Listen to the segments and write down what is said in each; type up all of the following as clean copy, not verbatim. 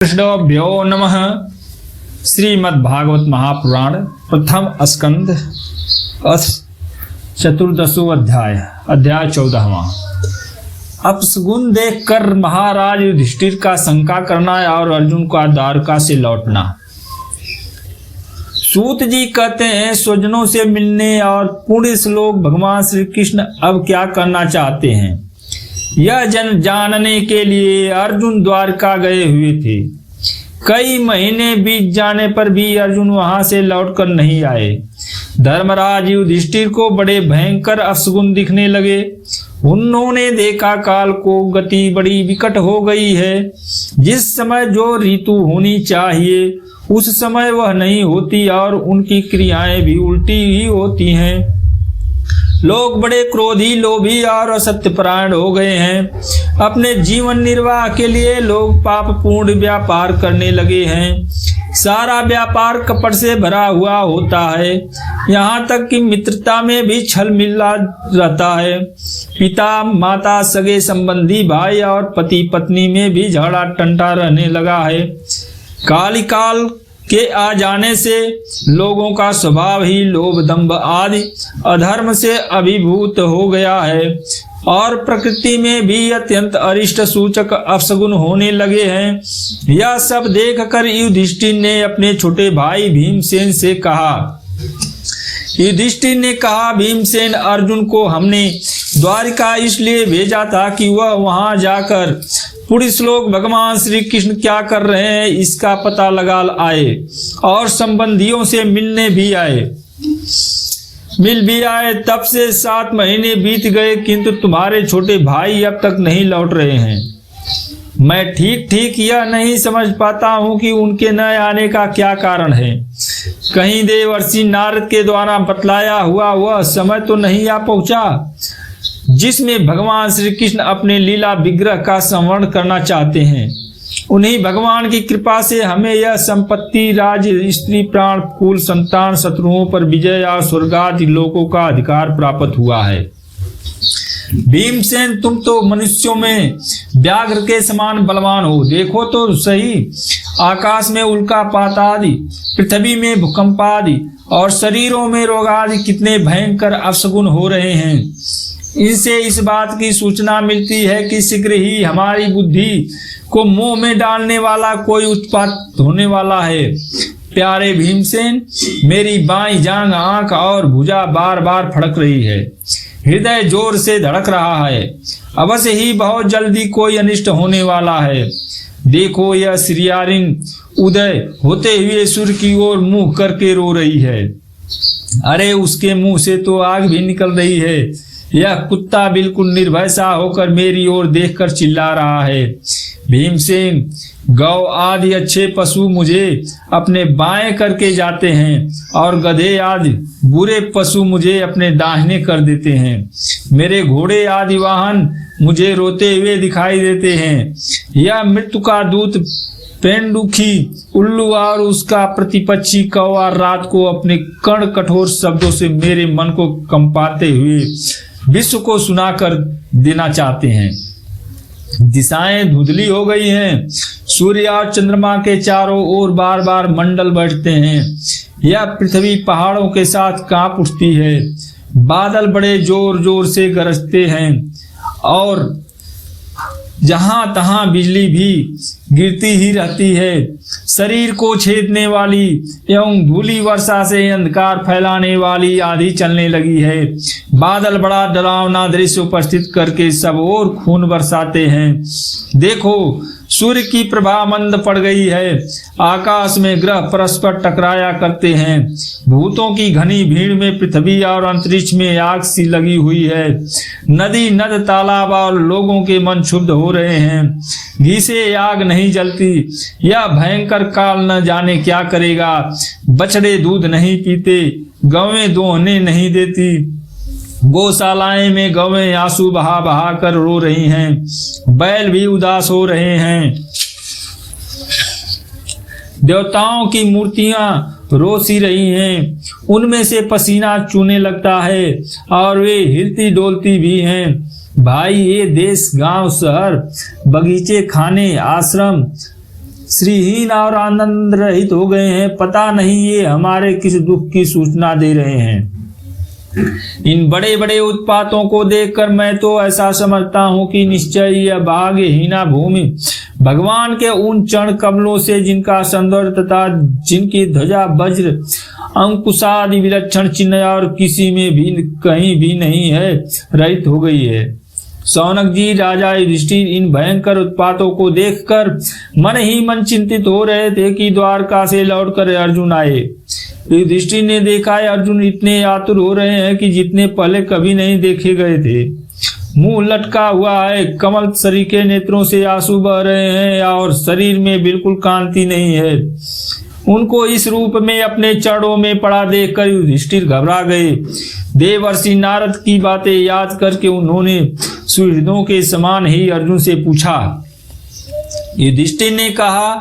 कृष्णाभ्यो नमः। श्रीमद्भागवत महापुराण प्रथम स्कंद चतुर्दशो अध्याय 14वां। अपशगुन देखकर महाराज युधिष्ठिर का शंका करना और अर्जुन का द्वारका से लौटना। सूत जी कहते हैं, स्वजनों से मिलने और पुण्य श्लोक भगवान श्री कृष्ण अब क्या करना चाहते हैं, यह जानने के लिए अर्जुन द्वारका गए हुए थे। कई महीने बीत जाने पर भी अर्जुन वहां से लौटकर नहीं आए। धर्मराज युधिष्ठिर को बड़े भयंकर अपशगुन दिखने लगे। उन्होंने देखा काल को गति बड़ी विकट हो गई है। जिस समय जो ऋतु होनी चाहिए उस समय वह नहीं होती और उनकी क्रियाएं भी उल्टी ही होती हैं। लोग बड़े क्रोधी, लोभी और असत्यपरायण हो गए हैं। अपने जीवन निर्वाह के लिए लोग पापपूर्ण व्यापार करने लगे हैं। सारा व्यापार कपट से भरा हुआ होता है, यहाँ तक कि मित्रता में भी छल मिला रहता है। पिता माता, सगे संबंधी, भाई और पति पत्नी में भी झगड़ा टंटा रहने लगा है। काल के आ जाने से लोगों का स्वभाव ही लोभ, दंभ आदि अधर्म से अभिभूत हो गया है और प्रकृति में भी अत्यंत अरिष्ट सूचक अपशगुन होने लगे हैं। यह सब देखकर युधिष्ठिर ने अपने छोटे भाई भीमसेन से कहा। युधिष्ठिर ने कहा, भीमसेन, अर्जुन को हमने द्वारिका इसलिए भेजा था कि वह वहां जाकर पुण्य श्लोक भगवान श्री कृष्ण क्या कर रहे हैं इसका पता लगा आए और संबंधियों से मिलने भी आए। मिल भी आए। तब से 7 महीने बीत गए, किंतु तुम्हारे छोटे भाई अब तक नहीं लौट रहे हैं। मैं ठीक यह नहीं समझ पाता हूँ कि उनके न आने का क्या कारण है। कहीं देवर्षि नारद के द्वारा बतलाया हुआ वह समय तो नहीं आ पहुंचा जिसमें भगवान श्री कृष्ण अपने लीला विग्रह का संवरण करना चाहते हैं। उन्हीं भगवान की कृपा से हमें यह संपत्ति, राज, स्त्री, प्राण, कुल, संतान, शत्रुओं पर विजय और स्वर्गादि लोकों का अधिकार प्राप्त हुआ है। भीमसेन, तुम तो मनुष्यों में व्याघ्र के समान बलवान हो। देखो तो सही, आकाश में उल्कापात आदि, पृथ्वी में भूकंप आदि और शरीरों में रोग आदि कितने भयंकर अपशगुन हो रहे हैं। इनसे इस बात की सूचना मिलती है कि शीघ्र ही हमारी बुद्धि को मोह में डालने वाला कोई उत्पात होने वाला है। प्यारे भीमसेन, मेरी बाईं जांघ, आंख और भुजा बार बार फड़क रही है। हृदय जोर से धड़क रहा है। अवश्य ही बहुत जल्दी कोई अनिष्ट होने वाला है। देखो, यह श्रियारिन उदय होते हुए सूर्य की ओर मुंह करके रो रही है। अरे, उसके मुंह से तो आग भी निकल रही है। यह कुत्ता बिल्कुल निर्भय सा होकर मेरी ओर देखकर चिल्ला रहा है। भीमसेन, गौ आदि अच्छे पशु मुझे अपने बाएं करके जाते हैं और गधे आदि बुरे पशु मुझे अपने दाहिने कर देते हैं। मेरे घोड़े आदि वाहन मुझे रोते हुए दिखाई देते हैं। यह मृत्यु का दूत पेंडुखी उल्लू और उसका प्रतिपक्षी कौवा रात को अपने कण कठोर शब्दों से मेरे मन को कंपाते हुए विश्व को सुनाकर देना चाहते हैं। दिशाएं धुंधली हो गई हैं। सूर्य और चंद्रमा के चारों ओर बार बार मंडल बैठते हैं। यह पृथ्वी पहाड़ों के साथ कांप उठती है। बादल बड़े जोर जोर से गरजते हैं और जहां तहां बिजली भी गिरती ही रहती है। शरीर को छेदने वाली एवं धूली वर्षा से अंधकार फैलाने वाली आंधी चलने लगी है। बादल बड़ा डरावना दृश्य उपस्थित करके सब ओर खून बरसाते हैं। देखो, सूर्य की प्रभा मंद पड़ गई है। आकाश में ग्रह परस्पर टकराया करते हैं। भूतों की घनी भीड़ में पृथ्वी और अंतरिक्ष में आग सी लगी हुई है। नदी, नद, तालाब और लोगों के मन क्षुब्ध हो रहे हैं। घी से आग नहीं जलती। यह भयंकर काल न जाने क्या करेगा। बछड़े दूध नहीं पीते, गौवें दोहने नहीं देती। गौशालाएं में गौवें आंसू बहा बहा कर रो रही हैं। बैल भी उदास हो रहे हैं। देवताओं की मूर्तियां रोसी रही हैं। उनमें से पसीना चूने लगता है और वे हिलती डोलती भी हैं। भाई, ये देश, गांव, शहर, बगीचे, खाने, आश्रम श्रीहीन और आनंद रहित हो गए हैं। पता नहीं ये हमारे किस दुख की सूचना दे रहे हैं। इन बड़े बड़े उत्पातों को देखकर मैं तो ऐसा समझता हूँ कि निश्चय यह भाग्यहीना भूमि भगवान के उन चरण कमलों से, जिनका सौंदर्य तथा जिनकी ध्वजा वज्र अंकुशादि विलक्षण चिन्ह और किसी में भी कहीं भी नहीं है, रहित हो गई है। शौनक जी, राजा युधिष्ठिर इन भयंकर उत्पातों को देखकर मन ही मन चिंतित हो रहे थे कि द्वारका से लौटकर अर्जुन आए। युधिष्ठिर ने देखा है अर्जुन इतने आतुर हो रहे हैं कि जितने पहले कभी नहीं देखे गए थे। मुंह लटका हुआ है, कमल सरीखे नेत्रों से आंसू बह रहे हैं और शरीर में बिल्कुल कांति नहीं है। उनको इस रूप में अपने चरणों में पड़ा देखकर युधिष्ठिर घबरा गए। देवर्षि नारद की बातें याद करके उन्होंने सुहृदों के समान ही अर्जुन से पूछा। युधिष्ठिर ने कहा,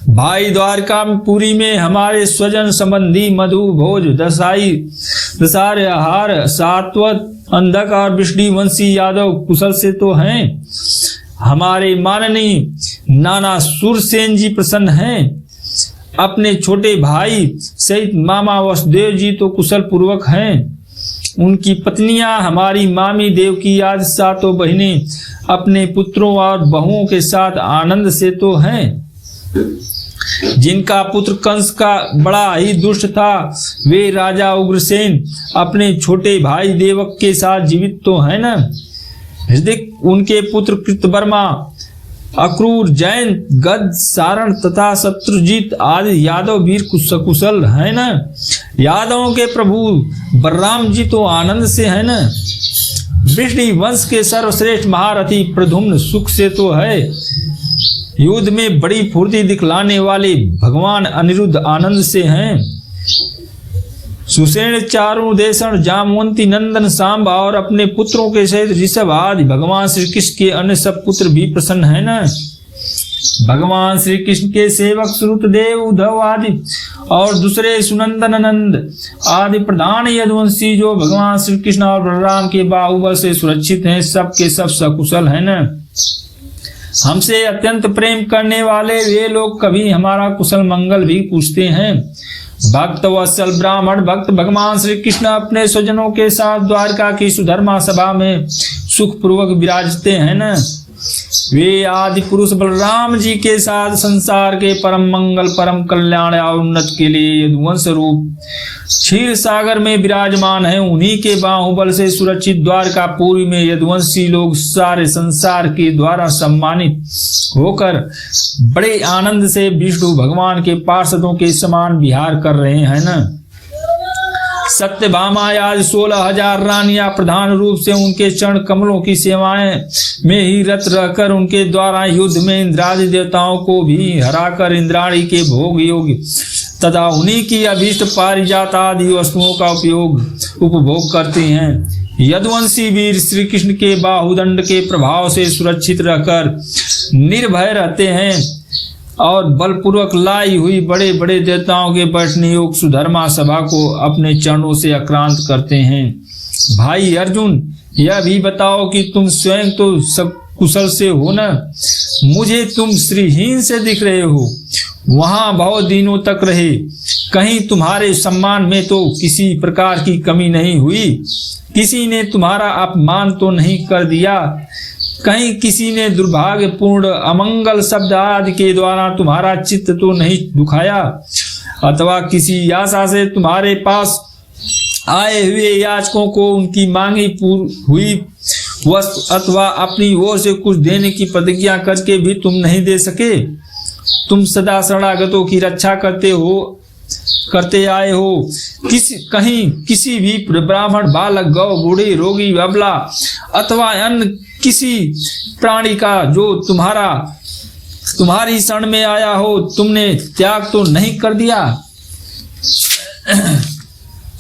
भाई, द्वारकापुरी में हमारे स्वजन संबंधी मधु, भोज, दसाई, दसारहार, सात्वत, अंधक और वृष्णिवंशी यादव कुशल से तो हैं। हमारे माननीय नाना सुरसेन जी प्रसन्न हैं। अपने छोटे भाई सहित मामा वसुदेव जी तो कुशल पूर्वक हैं। उनकी पत्नियां हमारी मामी देवकी आदि सातों बहिनें अपने पुत्रों और बहुओं के साथ आनंद से तो हैं। जिनका पुत्र कंस का बड़ा ही दुष्ट था, वे राजा उग्रसेन अपने छोटे भाई देवक के साथ जीवित तो है न। हृदय उनके पुत्र कृतवर्मा, अक्रूर, जैन, गद, सारण तथा शत्रुजीत आदि यादव वीर कुशल है न। यादवों के प्रभु बलराम जी तो आनंद से है न। वृष्णि वंश के सर्वश्रेष्ठ महारथी प्रद्युम्न सुख से तो है। युद्ध में बड़ी फुर्ती दिखलाने वाले भगवान अनिरुद्ध आनंद से हैं। सुसेन, चारुदेशन, जामवंती, नंदन, सांबा और अपने पुत्रों के सहित ऋषभ आदि भगवान श्री कृष्ण के अन्य सब पुत्र भी प्रसन्न है न। भगवान श्री कृष्ण के सेवक श्रुतदेव, उद्धव आदि और दूसरे सुनंदन, नंद आदि प्रधान यदुवंशी जो भगवान श्री कृष्ण और बलराम के बाहुबल से सुरक्षित हैं, सब के सब सकुशल है न। हमसे अत्यंत प्रेम करने वाले वे लोग कभी हमारा कुशल मंगल भी पूछते हैं। भक्त वत्सल ब्राह्मण भक्त भगवान श्री कृष्ण अपने स्वजनों के साथ द्वारका की सुधर्मा सभा में सुख पूर्वक विराजते हैं न। वे आदि पुरुष बलराम जी के साथ संसार के परम मंगल, परम कल्याण और उन्नत के लिए यदुवंश रूप क्षीर सागर में विराजमान है। उन्हीं के बाहुबल से सुरक्षित द्वारकापुरी में यदुवंशी लोग सारे संसार के द्वारा सम्मानित होकर बड़े आनंद से विष्णु भगवान के पार्षदों के समान विहार कर रहे हैं न। सत्यभामा आज 16,000 रानियां प्रधान रूप से उनके चरण कमलों की सेवाएं में ही रत रहकर उनके द्वारा युद्ध में इंद्रादि देवताओं को भी हराकर इंद्राणी के भोग योग्य तथा उन्हीं की अभीष्ट पारिजात आदि वस्तुओं का उपभोग करती हैं। यदुवंशी वीर श्री कृष्ण के बाहुदंड के प्रभाव से सुरक्षित रहकर निर्भय रहते हैं और बलपूर्वक लाई हुई बड़े बड़े देवताओं के बैठने योग सुधर्मा सभा को अपने चरणों से आक्रांत करते हैं। भाई अर्जुन, यह भी बताओ कि तुम स्वयं तो सब कुशल से हो न। मुझे तुम श्रीहीन से दिख रहे हो। वहां बहुत दिनों तक रहे, कहीं तुम्हारे सम्मान में तो किसी प्रकार की कमी नहीं हुई। किसी ने तुम्हारा अपमान तो नहीं कर दिया। कहीं किसी ने दुर्भाग्यपूर्ण अमंगल शब्द आदि के द्वारा तुम्हारा चित्त तो नहीं दुखाया, अथवा किसी आशा से तुम्हारे पास आए हुए याचकों को उनकी मांगी हुई वस्तु अथवा अपनी ओर से कुछ देने की प्रतिज्ञा करके भी तुम नहीं दे सके। तुम सदा शरणागतों की रक्षा करते आए हो। किसी भी ब्राह्मण, बालक, गौ, बूढ़ी, रोगी, अबला अथवा अन्य किसी प्राणी का जो तुम्हारी शरण में आया हो, तुमने त्याग तो नहीं कर दिया।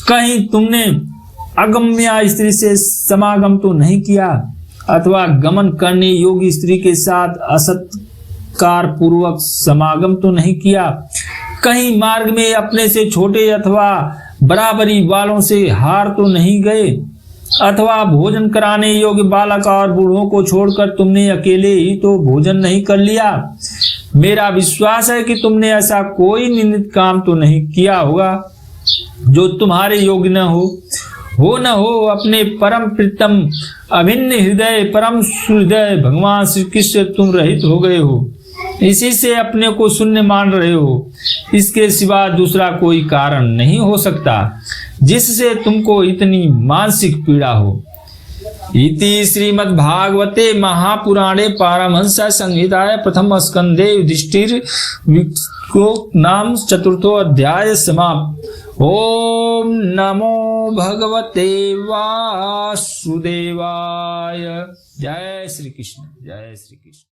कहीं तुमने अगम्या स्त्री से समागम तो नहीं किया, अथवा गमन करने योग्य स्त्री के साथ असत्कार पूर्वक समागम तो नहीं किया। कहीं मार्ग में अपने से छोटे अथवा बराबरी वालों से हार तो नहीं गए, अथवा भोजन कराने योग्य बालक और बूढ़ों को छोड़कर तुमने अकेले ही तो भोजन नहीं कर लिया। मेरा विश्वास है कि तुमने ऐसा कोई निंदित काम तो नहीं किया होगा जो तुम्हारे योग्य न हो अपने परम प्रीतम अभिन्न हृदय परम सुहृदय भगवान श्री कृष्ण तुम रहित हो गए हो। इसी से अपने को शून्य मान रहे हो। इसके सिवा दूसरा कोई कारण नहीं हो सकता जिससे तुमको इतनी मानसिक पीड़ा हो। इति श्रीमद्भागवते महापुराणे पारमहंस संहिताय प्रथम स्कंदे युधिष्ठिर नाम चतुर्थो अध्याय समाप्त। ओम नमो भगवते वासुदेवाय। जय श्री कृष्ण, जय श्री कृष्ण।